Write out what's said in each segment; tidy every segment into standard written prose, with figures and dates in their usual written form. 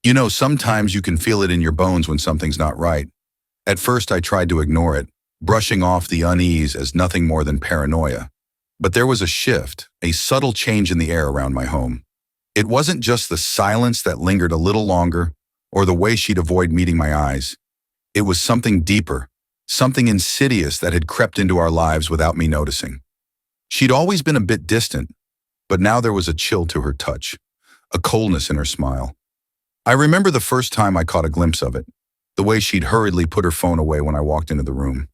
You know, sometimes you can feel it in your bones when something's not right. At first, I tried to ignore it, brushing off the unease as nothing more than paranoia. But there was a shift, a subtle change in the air around my home. It wasn't just the silence that lingered a little longer, or the way she'd avoid meeting my eyes. It was something deeper, something insidious that had crept into our lives without me noticing. She'd always been a bit distant, but now there was a chill to her touch, a coldness in her smile. I remember the first time I caught a glimpse of it, the way she'd hurriedly put her phone away when I walked into the room.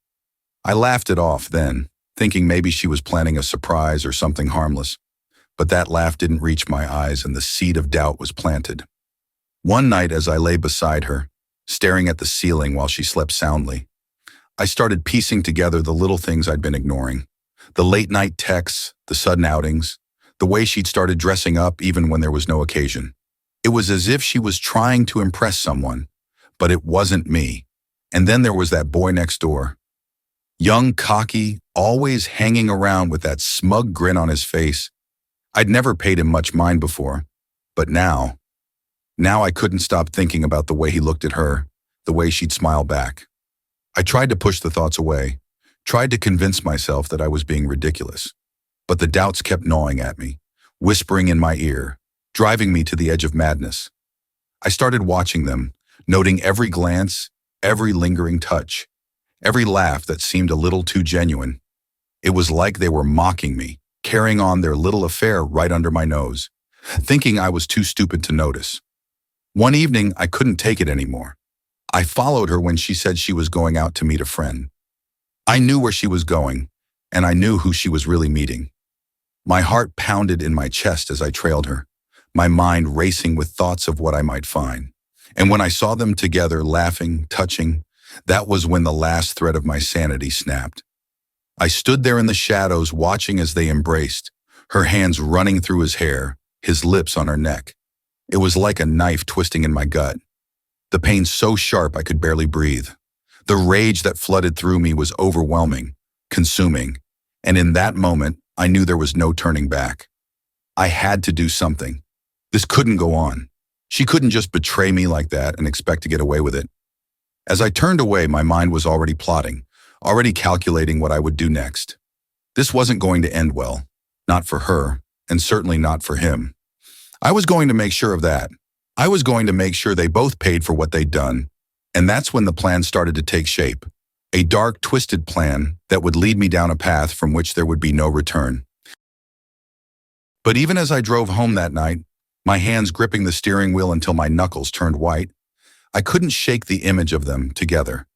I laughed it off then, thinking maybe she was planning a surprise or something harmless. But that laugh didn't reach my eyes and the seed of doubt was planted. One night as I lay beside her, staring at the ceiling while she slept soundly, I started piecing together the little things I'd been ignoring. The late-night texts, the sudden outings, the way she'd started dressing up even when there was no occasion. It was as if she was trying to impress someone, but it wasn't me. And then there was that boy next door. Young, cocky, always hanging around with that smug grin on his face. I'd never paid him much mind before, but now I couldn't stop thinking about the way he looked at her, the way she'd smile back. I tried to push the thoughts away, tried to convince myself that I was being ridiculous, but the doubts kept gnawing at me, whispering in my ear, driving me to the edge of madness. I started watching them, noting every glance, every lingering touch, every laugh that seemed a little too genuine. It was like they were mocking me, carrying on their little affair right under my nose, thinking I was too stupid to notice. One evening, I couldn't take it anymore. I followed her when she said she was going out to meet a friend. I knew where she was going, and I knew who she was really meeting. My heart pounded in my chest as I trailed her, my mind racing with thoughts of what I might find. And when I saw them together, laughing, touching, that was when the last thread of my sanity snapped. I stood there in the shadows watching as they embraced, her hands running through his hair, his lips on her neck. It was like a knife twisting in my gut. The pain so sharp I could barely breathe. The rage that flooded through me was overwhelming, consuming, and in that moment, I knew there was no turning back. I had to do something. This couldn't go on. She couldn't just betray me like that and expect to get away with it. As I turned away, my mind was already plotting, already calculating what I would do next. This wasn't going to end well, not for her, and certainly not for him. I was going to make sure of that. I was going to make sure they both paid for what they'd done, and that's when the plan started to take shape. A dark, twisted plan that would lead me down a path from which there would be no return. But even as I drove home that night, my hands gripping the steering wheel until my knuckles turned white, I couldn't shake the image of them together.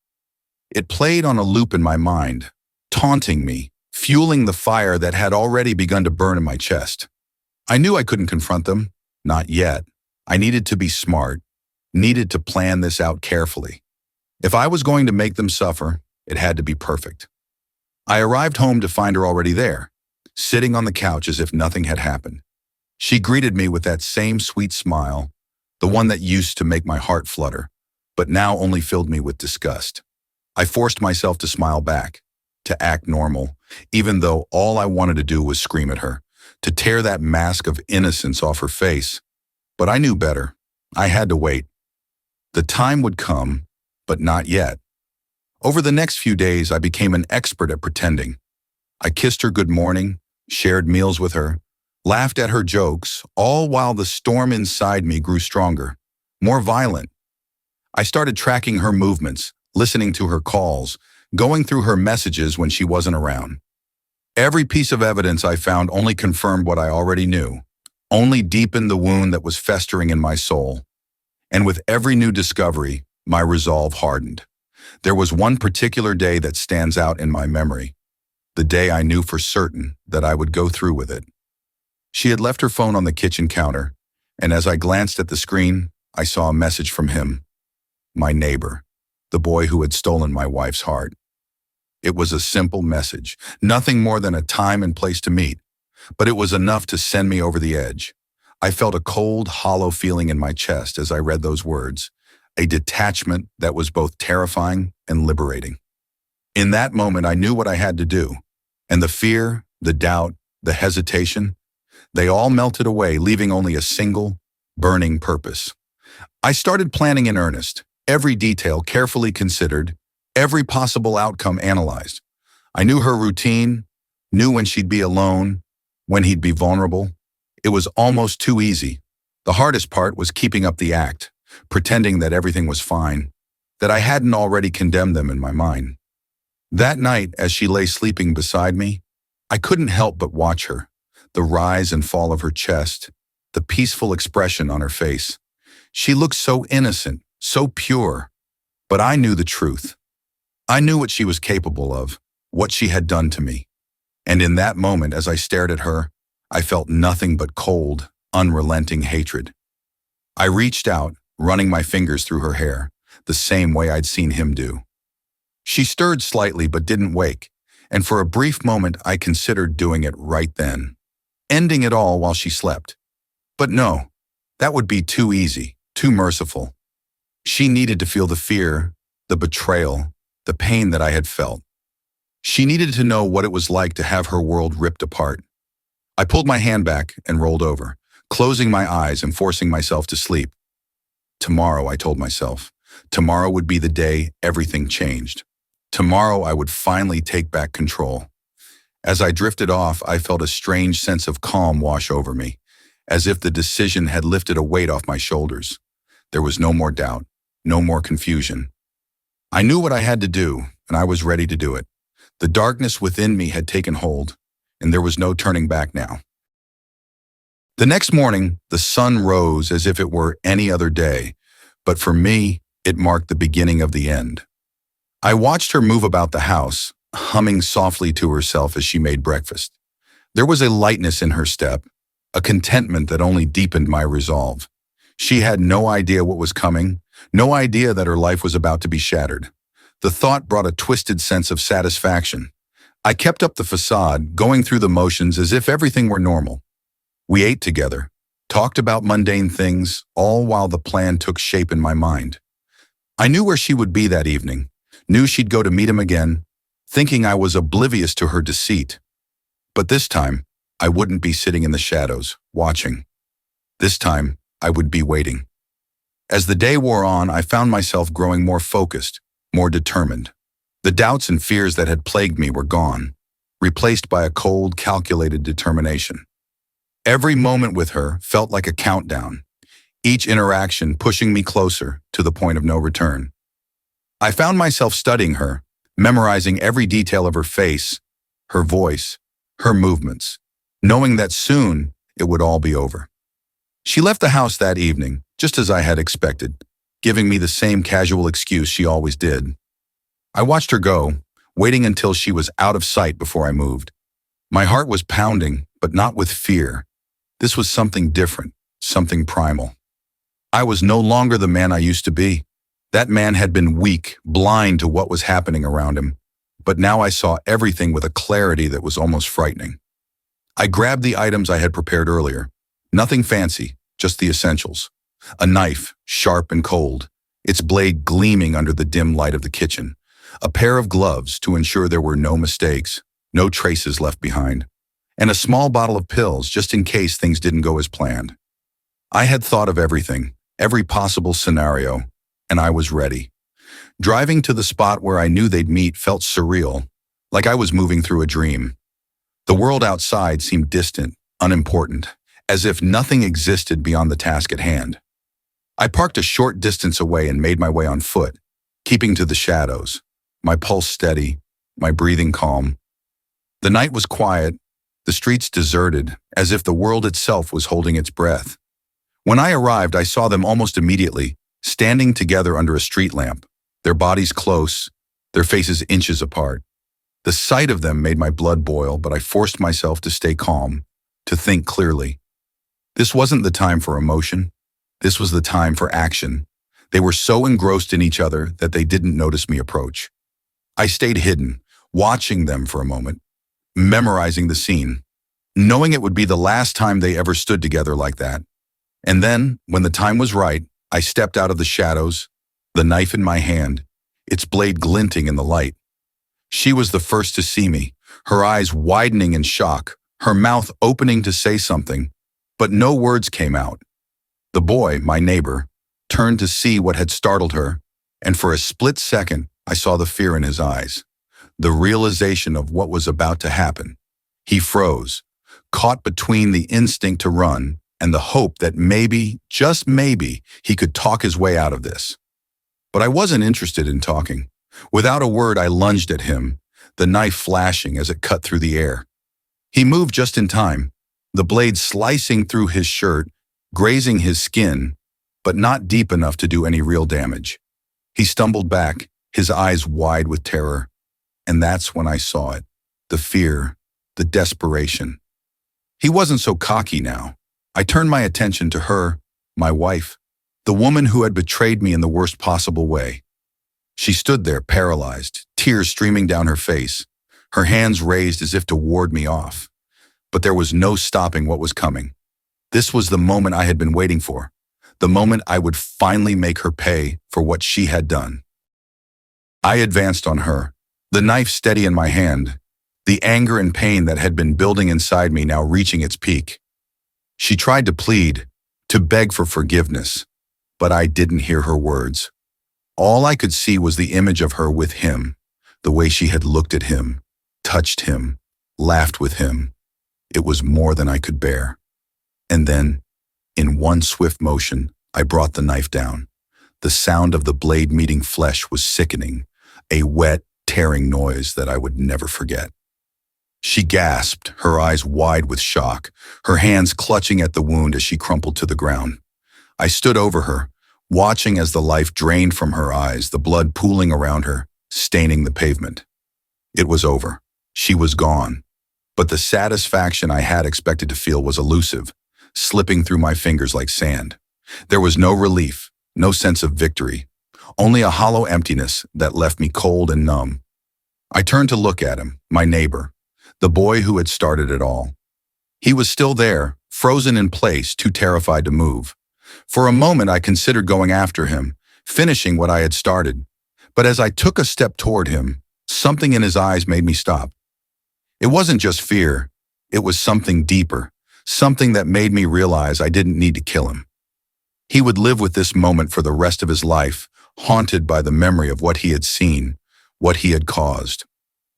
It played on a loop in my mind, taunting me, fueling the fire that had already begun to burn in my chest. I knew I couldn't confront them, not yet. I needed to be smart, needed to plan this out carefully. If I was going to make them suffer, it had to be perfect. I arrived home to find her already there, sitting on the couch as if nothing had happened. She greeted me with that same sweet smile, the one that used to make my heart flutter, but now only filled me with disgust. I forced myself to smile back, to act normal, even though all I wanted to do was scream at her, to tear that mask of innocence off her face. But I knew better. I had to wait. The time would come, but not yet. Over the next few days, I became an expert at pretending. I kissed her good morning, shared meals with her, laughed at her jokes, all while the storm inside me grew stronger, more violent. I started tracking her movements, listening to her calls, going through her messages when she wasn't around. Every piece of evidence I found only confirmed what I already knew, only deepened the wound that was festering in my soul. And with every new discovery, my resolve hardened. There was one particular day that stands out in my memory, the day I knew for certain that I would go through with it. She had left her phone on the kitchen counter, and as I glanced at the screen, I saw a message from him, my neighbor, the boy who had stolen my wife's heart. It was a simple message, nothing more than a time and place to meet, but it was enough to send me over the edge. I felt a cold, hollow feeling in my chest as I read those words, a detachment that was both terrifying and liberating. In that moment, I knew what I had to do, and the fear, the doubt, the hesitation, they all melted away, leaving only a single, burning purpose. I started planning in earnest, every detail carefully considered, every possible outcome analyzed. I knew her routine, knew when she'd be alone, when he'd be vulnerable. It was almost too easy. The hardest part was keeping up the act, pretending that everything was fine, that I hadn't already condemned them in my mind. That night, as she lay sleeping beside me, I couldn't help but watch her, the rise and fall of her chest, the peaceful expression on her face. She looked so innocent, so pure, but I knew the truth. I knew what she was capable of, what she had done to me. And in that moment, as I stared at her, I felt nothing but cold, unrelenting hatred. I reached out, running my fingers through her hair, the same way I'd seen him do. She stirred slightly but didn't wake, and for a brief moment I considered doing it right then, ending it all while she slept. But no, that would be too easy, too merciful. She needed to feel the fear, the betrayal, the pain that I had felt. She needed to know what it was like to have her world ripped apart. I pulled my hand back and rolled over, closing my eyes and forcing myself to sleep. Tomorrow, I told myself, tomorrow would be the day everything changed. Tomorrow I would finally take back control. As I drifted off, I felt a strange sense of calm wash over me, as if the decision had lifted a weight off my shoulders. There was no more doubt, no more confusion. I knew what I had to do, and I was ready to do it. The darkness within me had taken hold, and there was no turning back now. The next morning, the sun rose as if it were any other day, but for me, it marked the beginning of the end. I watched her move about the house, humming softly to herself as she made breakfast. There was a lightness in her step, a contentment that only deepened my resolve. She had no idea what was coming, no idea that her life was about to be shattered. The thought brought a twisted sense of satisfaction. I kept up the facade, going through the motions as if everything were normal. We ate together, talked about mundane things, all while the plan took shape in my mind. I knew where she would be that evening, knew she'd go to meet him again, thinking I was oblivious to her deceit. But this time, I wouldn't be sitting in the shadows, watching. This time, I would be waiting. As the day wore on, I found myself growing more focused, more determined. The doubts and fears that had plagued me were gone, replaced by a cold, calculated determination. Every moment with her felt like a countdown, each interaction pushing me closer to the point of no return. I found myself studying her, memorizing every detail of her face, her voice, her movements, knowing that soon it would all be over. She left the house that evening, just as I had expected, giving me the same casual excuse she always did. I watched her go, waiting until she was out of sight before I moved. My heart was pounding, but not with fear. This was something different, something primal. I was no longer the man I used to be. That man had been weak, blind to what was happening around him, but now I saw everything with a clarity that was almost frightening. I grabbed the items I had prepared earlier. Nothing fancy, just the essentials. A knife, sharp and cold, its blade gleaming under the dim light of the kitchen. A pair of gloves to ensure there were no mistakes, no traces left behind. And a small bottle of pills just in case things didn't go as planned. I had thought of everything, every possible scenario, and I was ready. Driving to the spot where I knew they'd meet felt surreal, like I was moving through a dream. The world outside seemed distant, unimportant, as if nothing existed beyond the task at hand. I parked a short distance away and made my way on foot, keeping to the shadows, my pulse steady, my breathing calm. The night was quiet, the streets deserted, as if the world itself was holding its breath. When I arrived, I saw them almost immediately, standing together under a street lamp, their bodies close, their faces inches apart. The sight of them made my blood boil, but I forced myself to stay calm, to think clearly. This wasn't the time for emotion. This was the time for action. They were so engrossed in each other that they didn't notice me approach. I stayed hidden, watching them for a moment, memorizing the scene, knowing it would be the last time they ever stood together like that. And then, when the time was right, I stepped out of the shadows, the knife in my hand, its blade glinting in the light. She was the first to see me, her eyes widening in shock, her mouth opening to say something, but no words came out. The boy, my neighbor, turned to see what had startled her, and for a split second, I saw the fear in his eyes, the realization of what was about to happen. He froze, caught between the instinct to run and the hope that maybe, just maybe, he could talk his way out of this. But I wasn't interested in talking. Without a word, I lunged at him, the knife flashing as it cut through the air. He moved just in time, the blade slicing through his shirt, grazing his skin, but not deep enough to do any real damage. He stumbled back, his eyes wide with terror. And that's when I saw it, the fear, the desperation. He wasn't so cocky now. I turned my attention to her, my wife, the woman who had betrayed me in the worst possible way. She stood there paralyzed, tears streaming down her face, her hands raised as if to ward me off. But there was no stopping what was coming. This was the moment I had been waiting for, the moment I would finally make her pay for what she had done. I advanced on her, the knife steady in my hand, the anger and pain that had been building inside me now reaching its peak. She tried to plead, to beg for forgiveness, but I didn't hear her words. All I could see was the image of her with him, the way she had looked at him, touched him, laughed with him. It was more than I could bear. And then, in one swift motion, I brought the knife down. The sound of the blade meeting flesh was sickening, a wet, tearing noise that I would never forget. She gasped, her eyes wide with shock, her hands clutching at the wound as she crumpled to the ground. I stood over her, watching as the life drained from her eyes, the blood pooling around her, staining the pavement. It was over. She was gone. But the satisfaction I had expected to feel was elusive, slipping through my fingers like sand. There was no relief, no sense of victory, only a hollow emptiness that left me cold and numb. I turned to look at him, my neighbor, the boy who had started it all. He was still there, frozen in place, too terrified to move. For a moment, I considered going after him, finishing what I had started. But as I took a step toward him, something in his eyes made me stop. It wasn't just fear. It was something deeper, something that made me realize I didn't need to kill him. He would live with this moment for the rest of his life, haunted by the memory of what he had seen, what he had caused.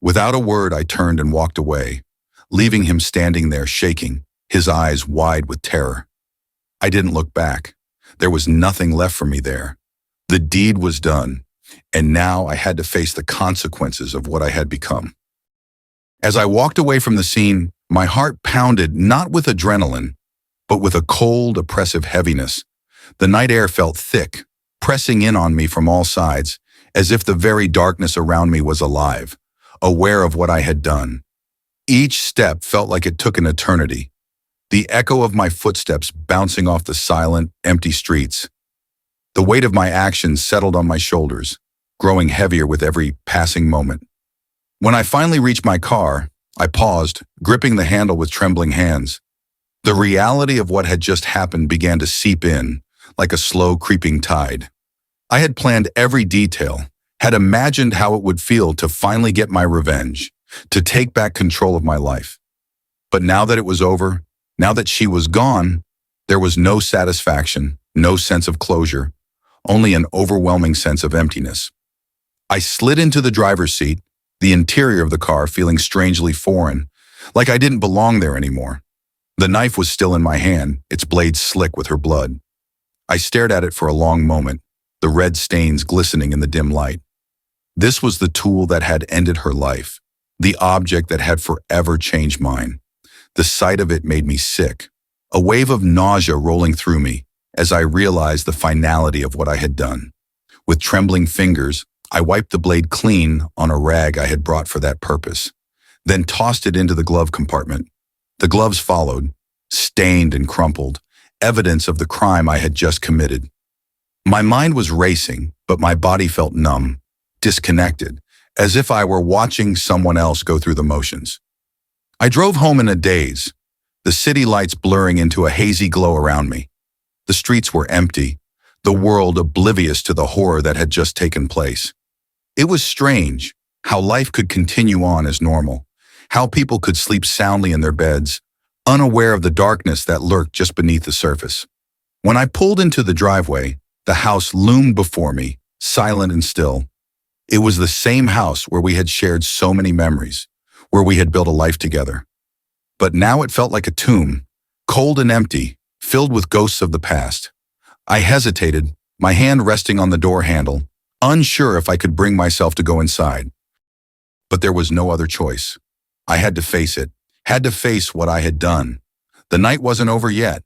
Without a word, I turned and walked away, leaving him standing there shaking, his eyes wide with terror. I didn't look back. There was nothing left for me there. The deed was done, and now I had to face the consequences of what I had become. As I walked away from the scene, my heart pounded not with adrenaline, but with a cold, oppressive heaviness. The night air felt thick, pressing in on me from all sides, as if the very darkness around me was alive, aware of what I had done. Each step felt like it took an eternity, the echo of my footsteps bouncing off the silent, empty streets. The weight of my actions settled on my shoulders, growing heavier with every passing moment. When I finally reached my car, I paused, gripping the handle with trembling hands. The reality of what had just happened began to seep in, like a slow creeping tide. I had planned every detail, had imagined how it would feel to finally get my revenge, to take back control of my life. But now that it was over, now that she was gone, there was no satisfaction, no sense of closure, only an overwhelming sense of emptiness. I slid into the driver's seat, the interior of the car feeling strangely foreign, like I didn't belong there anymore. The knife was still in my hand, its blade slick with her blood. I stared at it for a long moment, the red stains glistening in the dim light. This was the tool that had ended her life, the object that had forever changed mine. The sight of it made me sick, a wave of nausea rolling through me as I realized the finality of what I had done. With trembling fingers, I wiped the blade clean on a rag I had brought for that purpose, then tossed it into the glove compartment. The gloves followed, stained and crumpled, evidence of the crime I had just committed. My mind was racing, but my body felt numb, disconnected, as if I were watching someone else go through the motions. I drove home in a daze, the city lights blurring into a hazy glow around me. The streets were empty, the world oblivious to the horror that had just taken place. It was strange how life could continue on as normal, how people could sleep soundly in their beds, unaware of the darkness that lurked just beneath the surface. When I pulled into the driveway, The house loomed before me, silent and still. It was the same house where we had shared so many memories, where we had built a life together. But now it felt like a tomb, cold and empty, filled with ghosts of the past. I hesitated, my hand resting on the door handle, unsure if I could bring myself to go inside. But there was no other choice. I had to face it, had to face what I had done. The night wasn't over yet.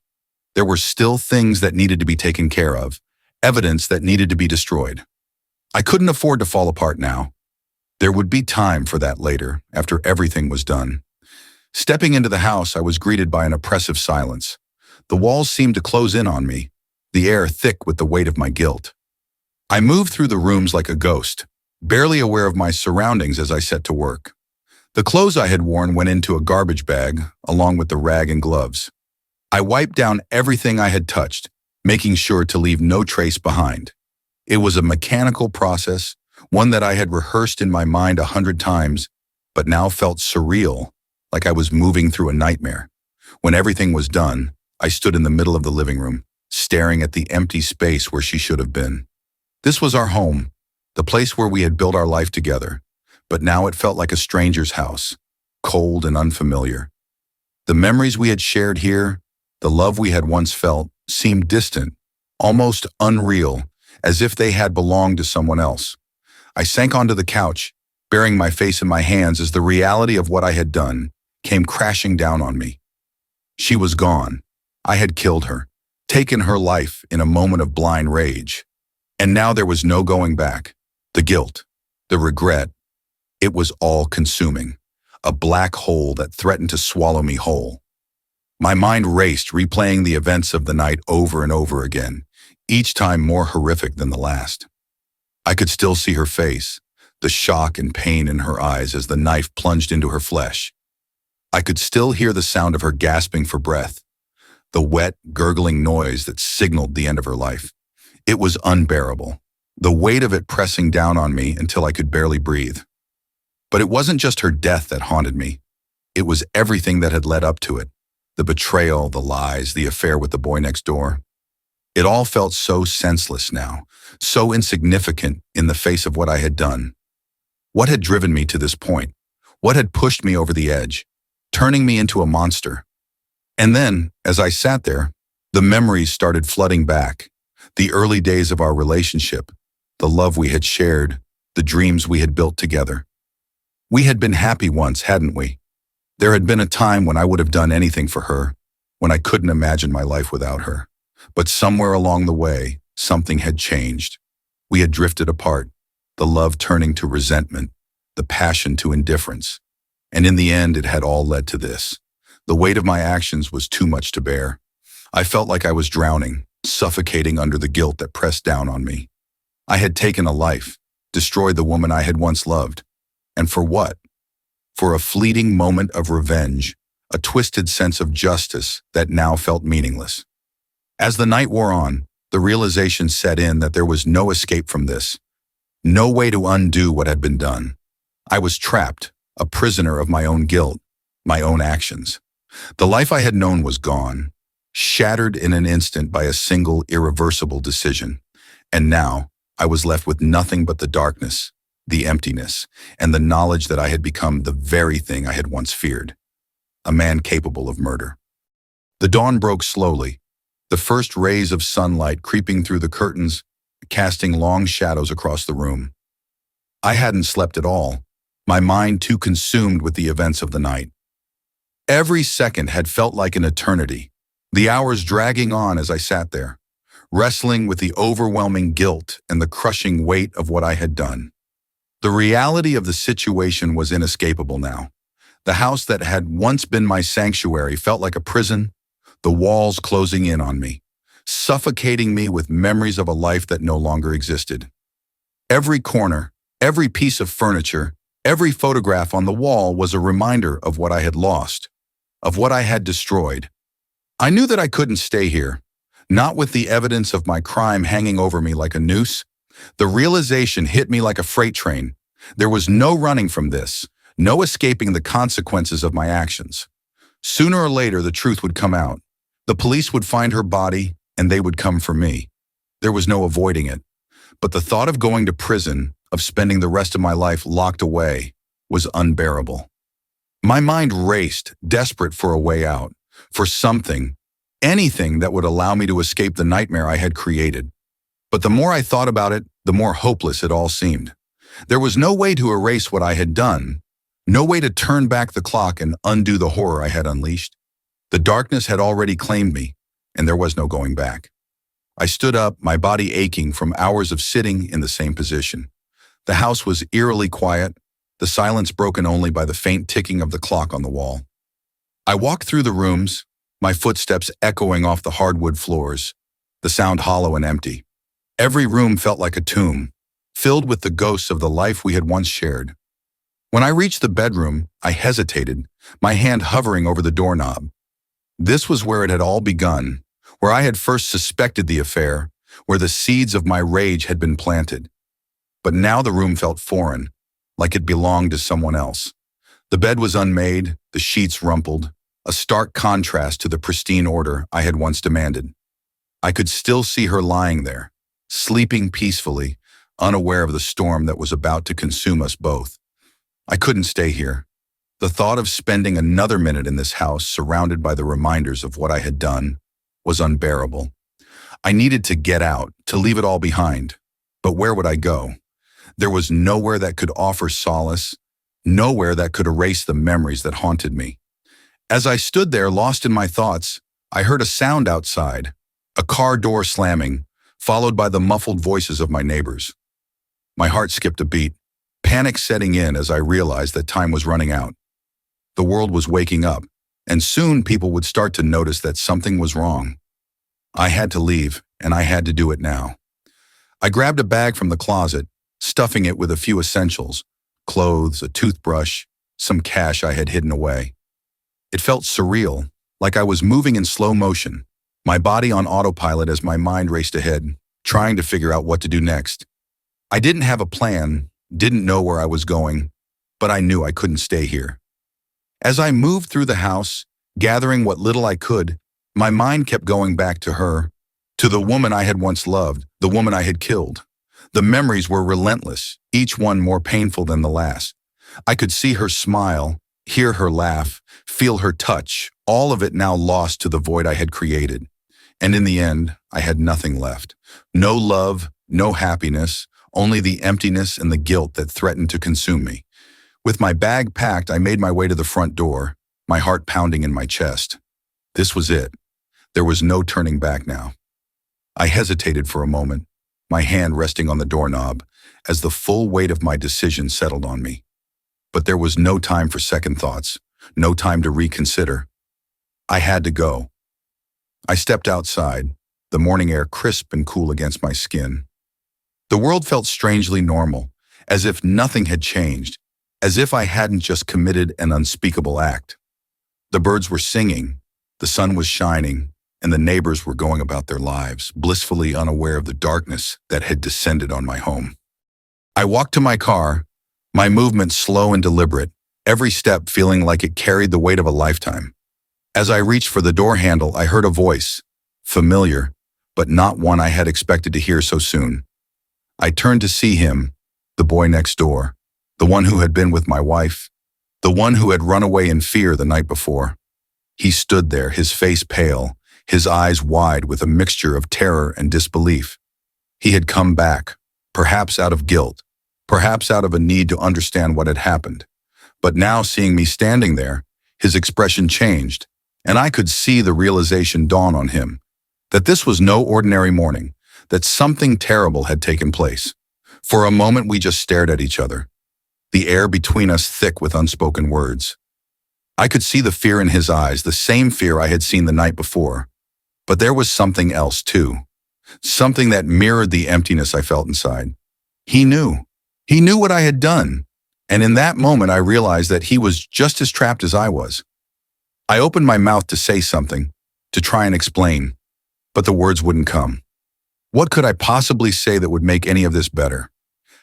There were still things that needed to be taken care of, evidence that needed to be destroyed. I couldn't afford to fall apart now. There would be time for that later, after everything was done. Stepping into the house, I was greeted by an oppressive silence. The walls seemed to close in on me, the air thick with the weight of my guilt. I moved through the rooms like a ghost, barely aware of my surroundings as I set to work. The clothes I had worn went into a garbage bag, along with the rag and gloves. I wiped down everything I had touched, making sure to leave no trace behind. It was a mechanical process, one that I had rehearsed in my mind 100 times, but now felt surreal, like I was moving through a nightmare. When everything was done, I stood in the middle of the living room, staring at the empty space where she should have been. This was our home, the place where we had built our life together, but now it felt like a stranger's house, cold and unfamiliar. The memories we had shared here, the love we had once felt, seemed distant, almost unreal, as if they had belonged to someone else. I sank onto the couch, burying my face in my hands as the reality of what I had done came crashing down on me. She was gone. I had killed her, taken her life in a moment of blind rage. And now there was no going back. The guilt, the regret, it was all consuming, a black hole that threatened to swallow me whole. My mind raced, replaying the events of the night over and over again, each time more horrific than the last. I could still see her face, the shock and pain in her eyes as the knife plunged into her flesh. I could still hear the sound of her gasping for breath, the wet, gurgling noise that signaled the end of her life. It was unbearable, the weight of it pressing down on me until I could barely breathe. But it wasn't just her death that haunted me. It was everything that had led up to it, the betrayal, the lies, the affair with the boy next door. It all felt so senseless now, so insignificant in the face of what I had done. What had driven me to this point? What had pushed me over the edge, turning me into a monster? And then, as I sat there, the memories started flooding back. The early days of our relationship, the love we had shared, the dreams we had built together. We had been happy once, hadn't we? There had been a time when I would have done anything for her, when I couldn't imagine my life without her. But somewhere along the way, something had changed. We had drifted apart, the love turning to resentment, the passion to indifference. And in the end, it had all led to this. The weight of my actions was too much to bear. I felt like I was drowning, suffocating under the guilt that pressed down on me. I had taken a life, destroyed the woman I had once loved. And for what? For a fleeting moment of revenge, a twisted sense of justice that now felt meaningless. As the night wore on, the realization set in that there was no escape from this, no way to undo what had been done. I was trapped, a prisoner of my own guilt, my own actions. The life I had known was gone, shattered in an instant by a single irreversible decision. And now, I was left with nothing but the darkness, the emptiness, and the knowledge that I had become the very thing I had once feared, a man capable of murder. The dawn broke slowly, the first rays of sunlight creeping through the curtains, casting long shadows across the room. I hadn't slept at all, my mind too consumed with the events of the night. Every second had felt like an eternity, the hours dragging on as I sat there, wrestling with the overwhelming guilt and the crushing weight of what I had done. The reality of the situation was inescapable now. The house that had once been my sanctuary felt like a prison, the walls closing in on me, suffocating me with memories of a life that no longer existed. Every corner, every piece of furniture, every photograph on the wall was a reminder of what I had lost, of what I had destroyed. I knew that I couldn't stay here, not with the evidence of my crime hanging over me like a noose. The realization hit me like a freight train. There was no running from this, no escaping the consequences of my actions. Sooner or later, the truth would come out. The police would find her body, and they would come for me. There was no avoiding it. But the thought of going to prison, of spending the rest of my life locked away, was unbearable. My mind raced, desperate for a way out, for something, anything that would allow me to escape the nightmare I had created. But the more I thought about it, the more hopeless it all seemed. There was no way to erase what I had done, no way to turn back the clock and undo the horror I had unleashed. The darkness had already claimed me, and there was no going back. I stood up, my body aching from hours of sitting in the same position. The house was eerily quiet, the silence broken only by the faint ticking of the clock on the wall. I walked through the rooms, my footsteps echoing off the hardwood floors, the sound hollow and empty. Every room felt like a tomb, filled with the ghosts of the life we had once shared. When I reached the bedroom, I hesitated, my hand hovering over the doorknob. This was where it had all begun, where I had first suspected the affair, where the seeds of my rage had been planted. But now the room felt foreign, like it belonged to someone else. The bed was unmade, the sheets rumpled, a stark contrast to the pristine order I had once demanded. I could still see her lying there, sleeping peacefully, unaware of the storm that was about to consume us both. I couldn't stay here. The thought of spending another minute in this house surrounded by the reminders of what I had done was unbearable. I needed to get out, to leave it all behind. But where would I go? There was nowhere that could offer solace, nowhere that could erase the memories that haunted me. As I stood there, lost in my thoughts, I heard a sound outside, a car door slamming, followed by the muffled voices of my neighbors. My heart skipped a beat, panic setting in as I realized that time was running out. The world was waking up, and soon people would start to notice that something was wrong. I had to leave, and I had to do it now. I grabbed a bag from the closet, stuffing it with a few essentials, clothes, a toothbrush, some cash I had hidden away. It felt surreal, like I was moving in slow motion, my body on autopilot as my mind raced ahead, trying to figure out what to do next. I didn't have a plan, didn't know where I was going, but I knew I couldn't stay here. As I moved through the house, gathering what little I could, my mind kept going back to her, to the woman I had once loved, the woman I had killed. The memories were relentless, each one more painful than the last. I could see her smile, hear her laugh, feel her touch, all of it now lost to the void I had created. And in the end, I had nothing left. No love, no happiness, only the emptiness and the guilt that threatened to consume me. With my bag packed, I made my way to the front door, my heart pounding in my chest. This was it. There was no turning back now. I hesitated for a moment, my hand resting on the doorknob, as the full weight of my decision settled on me. But there was no time for second thoughts, no time to reconsider. I had to go. I stepped outside, the morning air crisp and cool against my skin. The world felt strangely normal, as if nothing had changed, as if I hadn't just committed an unspeakable act. The birds were singing, the sun was shining, and the neighbors were going about their lives, blissfully unaware of the darkness that had descended on my home. I walked to my car, my movement slow and deliberate, every step feeling like it carried the weight of a lifetime. As I reached for the door handle, I heard a voice, familiar, but not one I had expected to hear so soon. I turned to see him, the boy next door, the one who had been with my wife, the one who had run away in fear the night before. He stood there, his face pale, his eyes wide with a mixture of terror and disbelief. He had come back, perhaps out of guilt, perhaps out of a need to understand what had happened. But now, seeing me standing there, his expression changed, and I could see the realization dawn on him, that this was no ordinary morning, that something terrible had taken place. For a moment we just stared at each other, the air between us thick with unspoken words. I could see the fear in his eyes, the same fear I had seen the night before. But there was something else too, something that mirrored the emptiness I felt inside. He knew what I had done, and in that moment I realized that he was just as trapped as I was. I opened my mouth to say something, to try and explain, but the words wouldn't come. What could I possibly say that would make any of this better?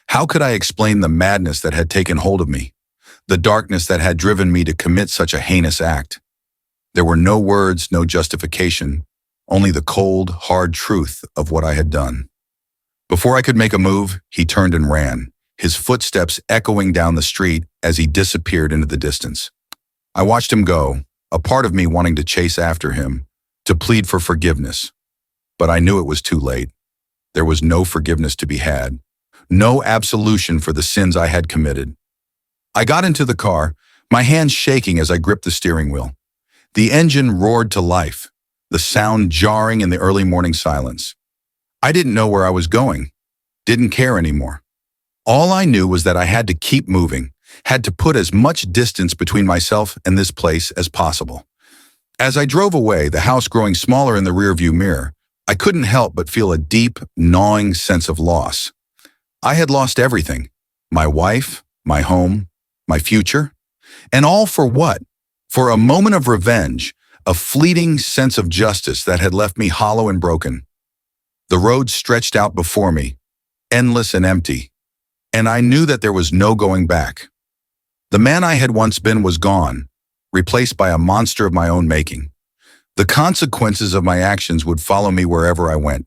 How could I explain the madness that had taken hold of me, the darkness that had driven me to commit such a heinous act? There were no words, no justification, only the cold, hard truth of what I had done. Before I could make a move, he turned and ran, his footsteps echoing down the street as he disappeared into the distance. I watched him go, a part of me wanting to chase after him, to plead for forgiveness. But I knew it was too late. There was no forgiveness to be had, no absolution for the sins I had committed. I got into the car, my hands shaking as I gripped the steering wheel. The engine roared to life, the sound jarring in the early morning silence. I didn't know where I was going, didn't care anymore. All I knew was that I had to keep moving, had to put as much distance between myself and this place as possible. As I drove away, the house growing smaller in the rearview mirror, I couldn't help but feel a deep, gnawing sense of loss. I had lost everything: my wife, my home, my future. And all for what? For a moment of revenge, a fleeting sense of justice that had left me hollow and broken. The road stretched out before me, endless and empty, and I knew that there was no going back. The man I had once been was gone, replaced by a monster of my own making. The consequences of my actions would follow me wherever I went,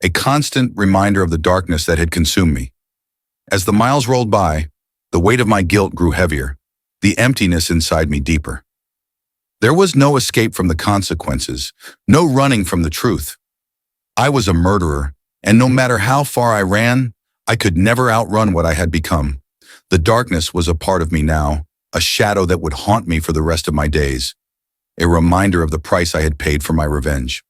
a constant reminder of the darkness that had consumed me. As the miles rolled by, the weight of my guilt grew heavier, the emptiness inside me deeper. There was no escape from the consequences, no running from the truth. I was a murderer, and no matter how far I ran, I could never outrun what I had become. The darkness was a part of me now, a shadow that would haunt me for the rest of my days, a reminder of the price I had paid for my revenge.